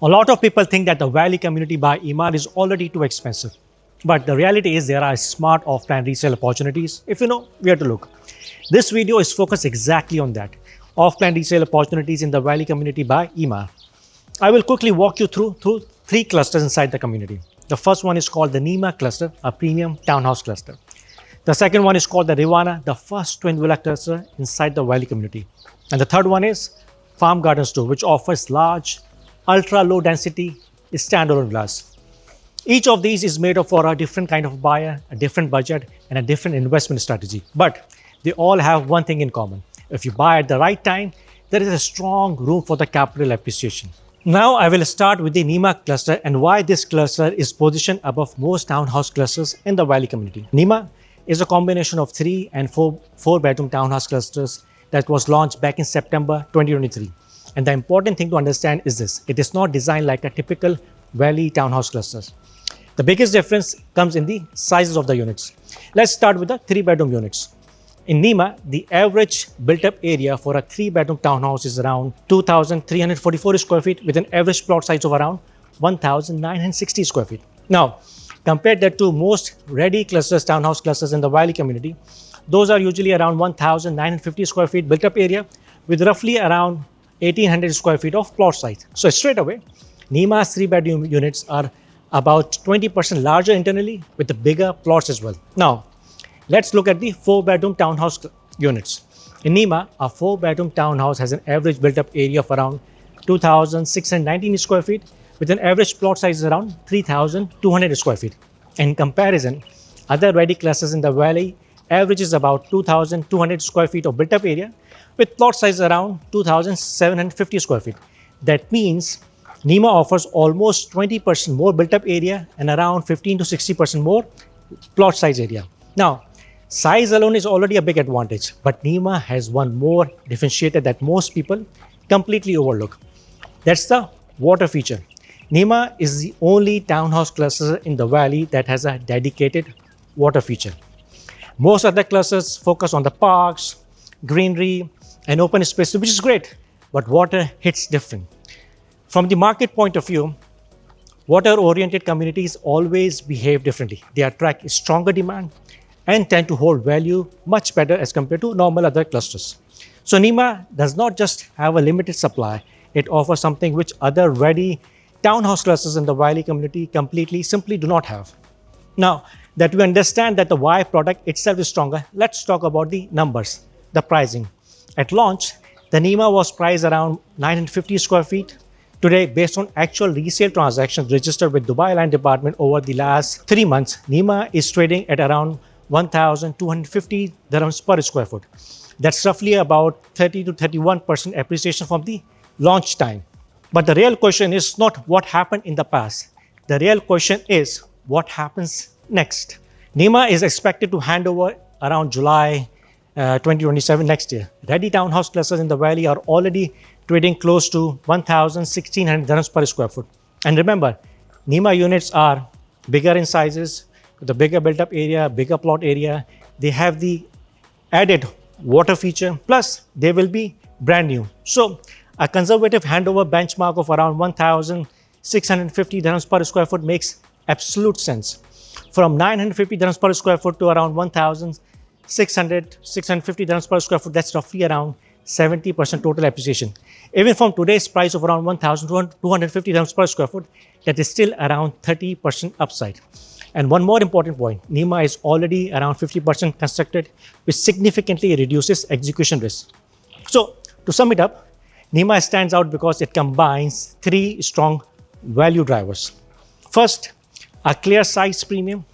A lot of people think that the Valley community by Emaar is already too expensive. But the reality is there are smart off-plan resale opportunities if you know where to look. This video is focused exactly on that. Off-plan resale opportunities in the Valley community by Emaar. I will quickly walk you through three clusters inside the community. The first one is called the Nema cluster, a premium townhouse cluster. The second one is called the Rivana, the first twin villa cluster inside the Valley community. And the third one is Farm Gardens 2, which offers large, ultra low density standalone villas. Each of these is made up for a different kind of buyer, a different budget, and a different investment strategy. But they all have one thing in common. If you buy at the right time, there is a strong room for the capital appreciation. Now I will start with the Nema cluster and why this cluster is positioned above most townhouse clusters in the Valley community. Nema is a combination of 3 and 4 bedroom townhouse clusters that was launched back in September 2023. And the important thing to understand is this: it is not designed like a typical Valley townhouse clusters. The biggest difference comes in the sizes of the units. Let's start with the 3-bedroom units. In Nema, the average built-up area for a 3-bedroom townhouse is around 2,344 square feet with an average plot size of around 1,960 square feet. Now, compare that to most ready clusters, townhouse clusters in the Valley community. Those are usually around 1,950 square feet built-up area with roughly around 1,800 square feet of plot size. So straight away, Nema's 3-bedroom units are about 20% larger internally with the bigger plots as well. Now, let's look at the 4-bedroom townhouse units. In Nema, a 4-bedroom townhouse has an average built-up area of around 2,619 square feet with an average plot size around 3,200 square feet. In comparison, other ready clusters in the Valley averages about 2,200 square feet of built-up area with plot size around 2,750 square feet. That means Nema offers almost 20% more built-up area and around 15 to 60% more plot size area. Now, size alone is already a big advantage, but Nema has one more differentiator that most people completely overlook. That's the water feature. Nema is the only townhouse cluster in the Valley that has a dedicated water feature. Most other clusters focus on the parks, greenery, and open space, which is great, but water hits different. From the market point of view, water-oriented communities always behave differently. They attract stronger demand and tend to hold value much better as compared to normal other clusters. So Nema does not just have a limited supply, it offers something which other ready townhouse clusters in the Valley community simply do not have. Now that we understand that the Y product itself is stronger, let's talk about the numbers, the pricing. At launch, the Nema was priced around 950 square feet. Today, based on actual resale transactions registered with Dubai Land Department over the last 3 months, Nema is trading at around 1,250 dirhams per square foot. That's roughly about 30 to 31% appreciation from the launch time. But the real question is not what happened in the past. The real question is what happens next. Nema is expected to hand over around July 2027 next year. Ready townhouse clusters in the Valley are already trading close to 1,600 dirhams per square foot. And remember, Nema units are bigger in sizes, with a bigger built-up area, bigger plot area. They have the added water feature, plus they will be brand new. So a conservative handover benchmark of around 1,650 dirhams per square foot makes absolute sense. From 950 dirhams per square foot to around 650 dirhams per square foot, that's roughly around 70% total appreciation. Even from today's price of around 1,250 dirhams per square foot, that is still around 30% upside. And one more important point, Nema is already around 50% constructed, which significantly reduces execution risk. So to sum it up, Nema stands out because it combines 3 strong value drivers. First, a clear size premium.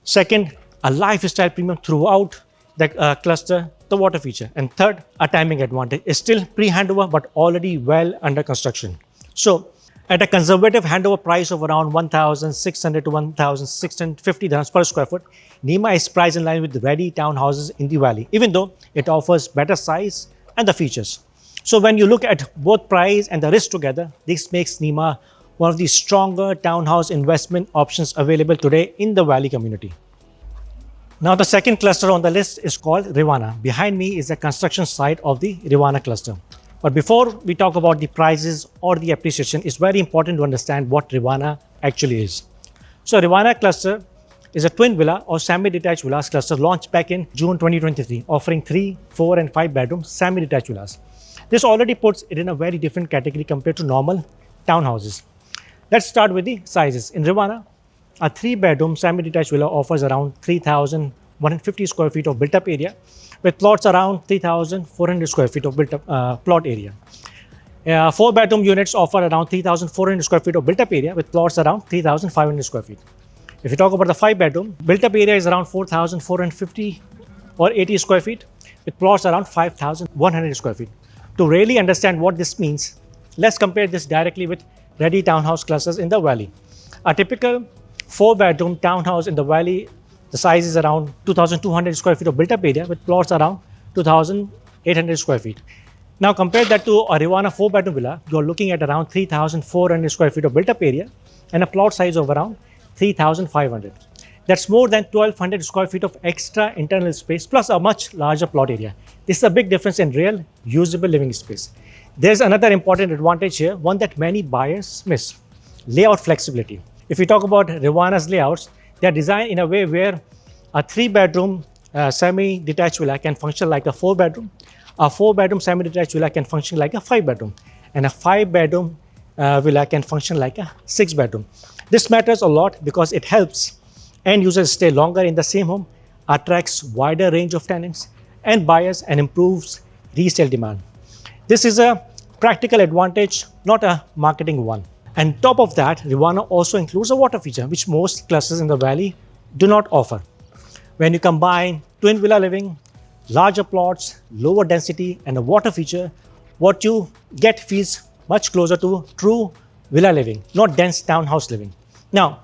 Second, a lifestyle premium throughout the cluster, the water feature. And third, a timing advantage. It's still pre-handover, but already well under construction. So at a conservative handover price of around 1,600 to 1,650 dirhams per square foot, Nema is priced in line with the ready townhouses in the Valley, even though it offers better size and the features. So when you look at both price and the risk together, this makes Nema one of the stronger townhouse investment options available today in the Valley community. Now the second cluster on the list is called Rivana. Behind me is the construction site of the Rivana cluster. But before we talk about the prices or the appreciation, it's very important to understand what Rivana actually is. So Rivana cluster is a twin villa or semi-detached villas cluster launched back in June 2023, offering 3, 4 and 5 bedroom semi-detached villas. This already puts it in a very different category compared to normal townhouses. Let's start with the sizes. In Rivana, a 3-bedroom semi-detached villa offers around 3,150 square feet of built-up area, with plots around 3,400 square feet of built-up plot area. 4-bedroom units offer around 3,400 square feet of built-up area, with plots around 3,500 square feet. If you talk about the 5-bedroom, built-up area is around 4,450 or 80 square feet, with plots around 5,100 square feet. To really understand what this means, let's compare this directly with ready townhouse clusters in the valley. A typical 4-bedroom townhouse in the valley, the size is around 2,200 square feet of built-up area, with plots around 2,800 square feet. Now compare that to a Rivana 4-bedroom villa, you're looking at around 3,400 square feet of built-up area and a plot size of around 3,500. That's more than 1,200 square feet of extra internal space plus a much larger plot area. This is a big difference in real usable living space. There's another important advantage here, one that many buyers miss: layout flexibility. If we talk about Rivana's layouts, they're designed in a way where a 3-bedroom semi-detached villa can function like a 4-bedroom, a 4-bedroom semi-detached villa can function like a 5-bedroom, and a 5-bedroom villa can function like a 6-bedroom. This matters a lot because it helps end users stay longer in the same home, attracts wider range of tenants and buyers, and improves resale demand. This is a practical advantage, not a marketing one. And top of that, Rivana also includes a water feature, which most clusters in the valley do not offer. When you combine twin villa living, larger plots, lower density, and a water feature, what you get feels much closer to true villa living, not dense townhouse living. Now,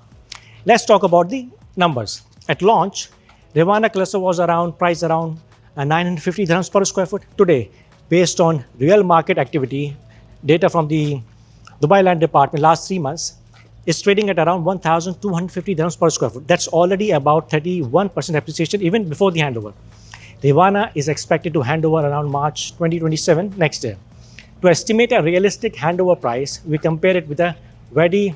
let's talk about the numbers. At launch, Rivana cluster was priced around 950 dirhams per square foot. Today, based on real market activity, data from the Dubai Land Department last 3 months, is trading at around 1,250 dirhams per square foot. That's already about 31% appreciation even before the handover. Rivana is expected to hand over around March 2027 next year. To estimate a realistic handover price, we compare it with the ready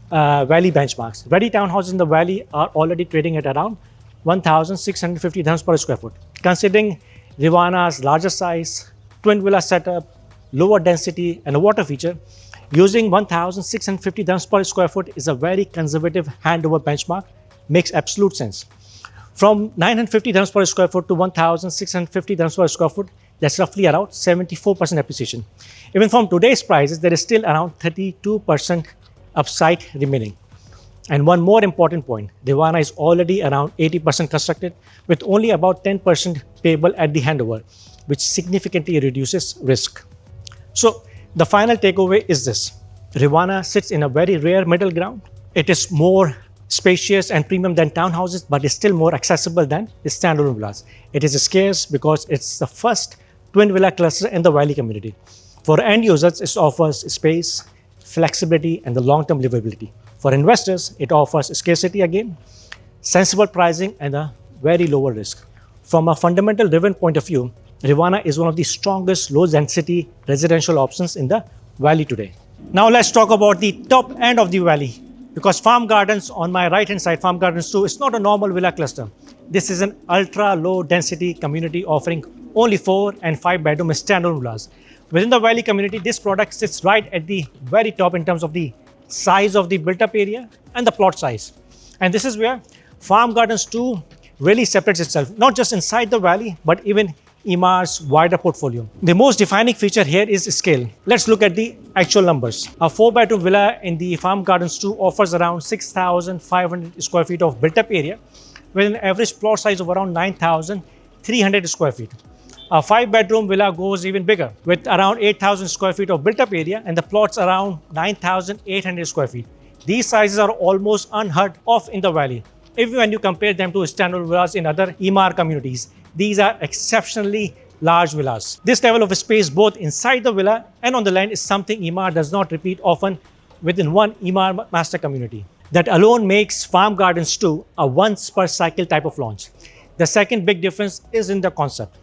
valley benchmarks. Ready townhouses in the valley are already trading at around 1,650 dirhams per square foot. Considering Rivana's larger size, twin villa setup, lower density, and a water feature, using 1,650 dirhams per square foot is a very conservative handover benchmark. Makes absolute sense. From 950 dirhams per square foot to 1,650 dirhams per square foot, that's roughly around 74% appreciation. Even from today's prices, there is still around 32% upside remaining. And one more important point, Rivana is already around 80% constructed, with only about 10% payable at the handover, which significantly reduces risk. So the final takeaway is this: Rivana sits in a very rare middle ground. It is more spacious and premium than townhouses, but is still more accessible than the standalone villas. It is scarce because it's the first twin villa cluster in the valley community. For end users, it offers space, flexibility, and the long-term livability. For investors, it offers scarcity again, sensible pricing, and a very lower risk. From a fundamental driven point of view, Rivana is one of the strongest low-density residential options in the valley today. Now let's talk about the top end of the valley, because Farm Gardens on my right-hand side, Farm Gardens 2, is not a normal villa cluster. This is an ultra-low density community offering only 4 and 5 bedroom standalone villas. Within the valley community, this product sits right at the very top in terms of the size of the built-up area and the plot size. And this is where Farm Gardens 2 really separates itself, not just inside the valley, but even Emaar's wider portfolio. The most defining feature here is scale. Let's look at the actual numbers. A 4-bedroom villa in the Farm Gardens 2 offers around 6,500 square feet of built-up area, with an average plot size of around 9,300 square feet. A 5-bedroom villa goes even bigger, with around 8,000 square feet of built-up area and the plots around 9,800 square feet. These sizes are almost unheard of in the valley. Even when you compare them to standalone villas in other Emaar communities, these are exceptionally large villas. This level of space both inside the villa and on the land is something Emaar does not repeat often within one Emaar master community. That alone makes Farm Gardens 2 a once per cycle type of launch. The second big difference is in the concept.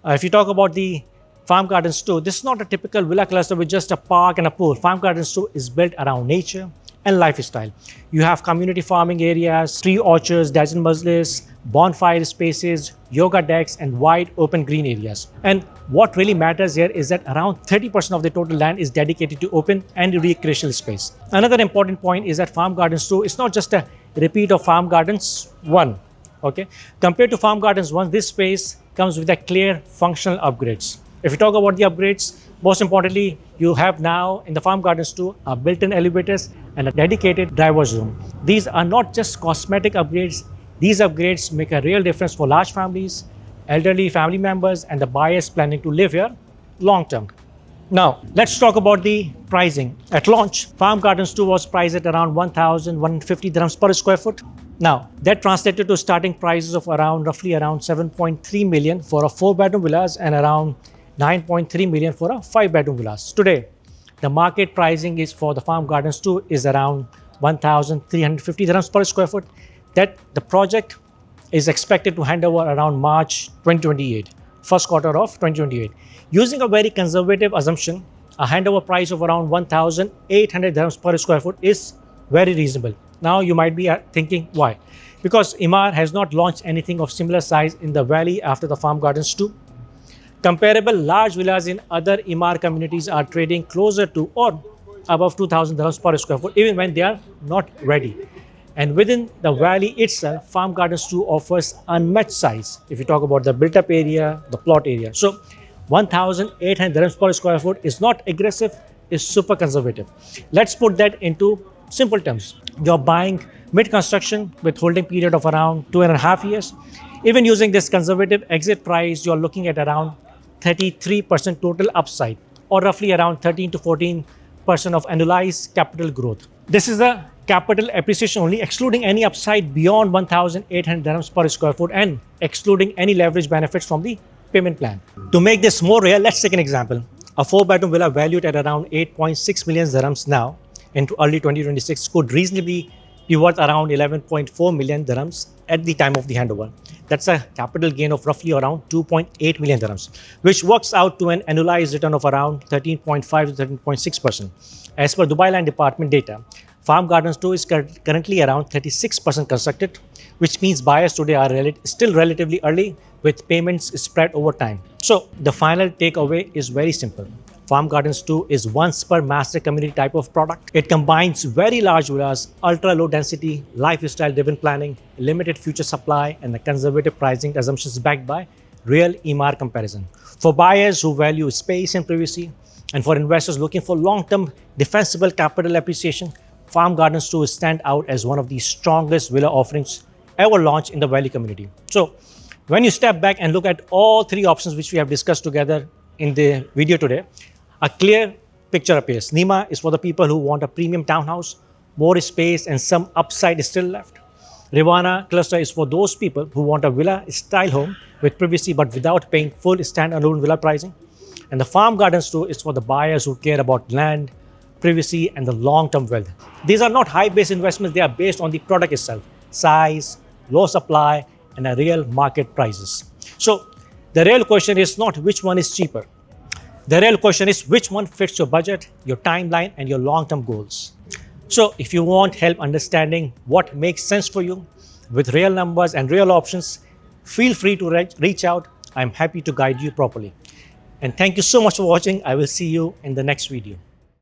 If you talk about the Farm Gardens 2, this is not a typical villa cluster with just a park and a pool. Farm Gardens 2 is built around nature and lifestyle. You have community farming areas, tree orchards, dozen mazlis, bonfire spaces, yoga decks, and wide open green areas. And what really matters here is that around 30% of the total land is dedicated to open and recreational space. Another important point is that Farm Gardens 2 is not just a repeat of Farm Gardens 1. Okay, compared to Farm Gardens 1, this space comes with a clear functional upgrades. If you talk about the upgrades, most importantly, you have now in the Farm Gardens 2 a built-in elevators and a dedicated driver's room. These are not just cosmetic upgrades. These upgrades make a real difference for large families, elderly family members, and the buyers planning to live here long term. Now, let's talk about the pricing. At launch, Farm Gardens 2 was priced at around 1,150 dirhams per square foot. Now, that translated to starting prices of roughly around 7.3 million for a 4-bedroom villas and around 9.3 million for a 5-bedroom villas. Today, the market pricing is for the Farm Gardens 2 is around 1,350 dirhams per square foot. That the project is expected to hand over around March 2028, first quarter of 2028. Using a very conservative assumption, a handover price of around 1,800 dirhams per square foot is very reasonable. Now you might be thinking why? Because Emaar has not launched anything of similar size in the valley after the Farm Gardens 2. Comparable large villas in other Emaar communities are trading closer to or above 2,000 dirhams per square foot even when they are not ready. And within the valley itself, Farm Gardens 2 offers unmatched size if you talk about the built-up area, the plot area. So 1,800 dirhams per square foot is not aggressive, is super conservative. Let's put that into simple terms. You're buying mid-construction with holding period of around 2.5 years. Even using this conservative exit price, you're looking at around 33% total upside or roughly around 13 to 14% of annualized capital growth. This is the capital appreciation only, excluding any upside beyond 1,800 dirhams per square foot and excluding any leverage benefits from the payment plan. To make this more real, let's take an example. A 4-bedroom villa valued at around 8.6 million dirhams now into early 2026 could reasonably be worth around 11.4 million dirhams at the time of the handover. That's a capital gain of roughly around 2.8 million dirhams, which works out to an annualized return of around 13.5 to 13.6%. As per Dubai Land Department data, Farm Gardens 2 is currently around 36% constructed, which means buyers today are still relatively early with payments spread over time. So the final takeaway is very simple. Farm Gardens 2 is one super master community type of product. It combines very large villas, ultra low density, lifestyle driven planning, limited future supply, and the conservative pricing assumptions backed by real Emaar comparison. For buyers who value space and privacy, and for investors looking for long-term defensible capital appreciation, Farm Gardens 2 stand out as one of the strongest villa offerings ever launched in the Valley community. So, when you step back and look at all three options which we have discussed together in the video today, a clear picture appears. Nema is for the people who want a premium townhouse, more space and some upside is still left. Rivana cluster is for those people who want a villa-style home with privacy but without paying full standalone villa pricing. And the Farm Gardens 2 is for the buyers who care about land, privacy and the long-term wealth. These are not high-base investments, they are based on the product itself, size, low supply and a real market prices. So the real question is not which one is cheaper. The real question is which one fits your budget, your timeline and your long-term goals. So if you want help understanding what makes sense for you with real numbers and real options, feel free to reach out. I'm happy to guide you properly. And thank you so much for watching. I will see you in the next video.